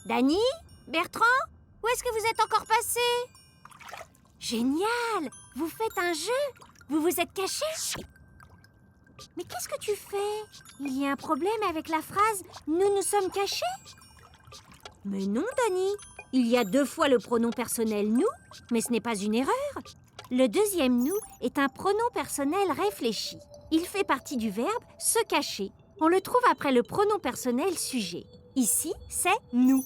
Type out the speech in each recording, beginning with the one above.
Dany? Bertrand? Où est-ce que vous êtes encore passés? Génial! Vous faites un jeu? Vous vous êtes cachés? Mais qu'est-ce que tu fais? Il y a un problème avec la phrase « Nous nous sommes cachés » ? Mais non, Dany. Il y a 2 fois le pronom personnel « nous », mais ce n'est pas une erreur. Le deuxième « nous » est un pronom personnel réfléchi. Il fait partie du verbe « se cacher ». On le trouve après le pronom personnel sujet. Ici, c'est « nous ».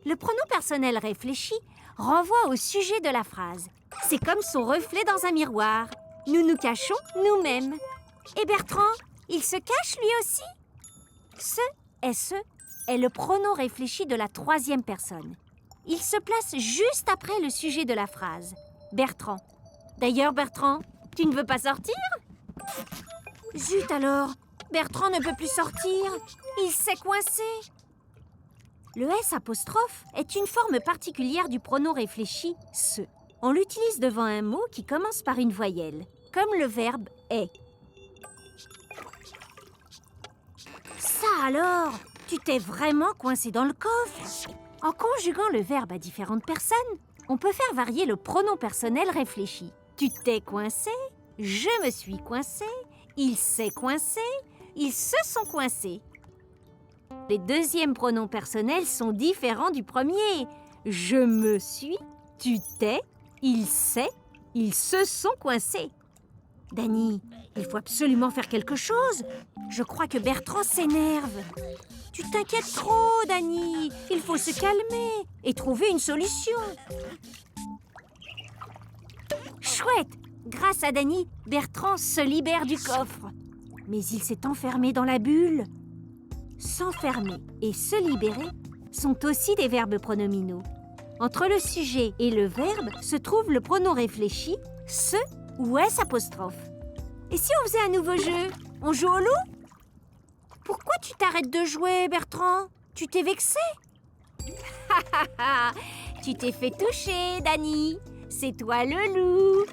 Le pronom personnel réfléchi renvoie au sujet de la phrase. C'est comme son reflet dans un miroir. Nous nous cachons nous-mêmes. Et Bertrand, il se cache lui aussi? Ce, S-E, est le pronom réfléchi de la 3e personne. Il se place juste après le sujet de la phrase. Bertrand. D'ailleurs, Bertrand, tu ne veux pas sortir? Zut alors, Bertrand ne peut plus sortir. Il s'est coincé. Le S' est une forme particulière du pronom réfléchi « se ». On l'utilise devant un mot qui commence par une voyelle, comme le verbe « est ». Ça alors, tu t'es vraiment coincé dans le coffre. En conjuguant le verbe à différentes personnes, on peut faire varier le pronom personnel réfléchi. Tu t'es coincé, je me suis coincé, il s'est coincé, ils se sont coincés. Les deuxièmes pronoms personnels sont différents du premier. Je me suis, tu t'es, il s'est, ils se sont coincés. Dany, il faut absolument faire quelque chose. Je crois que Bertrand s'énerve. Tu t'inquiètes trop, Dany. Il faut se calmer et trouver une solution. Chouette! Grâce à Dany, Bertrand se libère du coffre. Mais il s'est enfermé dans la bulle. S'enfermer et se libérer sont aussi des verbes pronominaux. Entre le sujet et le verbe se trouve le pronom réfléchi « se » ou « s'». Et si on faisait un nouveau jeu? On joue au loup? Pourquoi tu t'arrêtes de jouer, Bertrand? Tu t'es vexé? Tu t'es fait toucher, Dany. C'est toi le loup.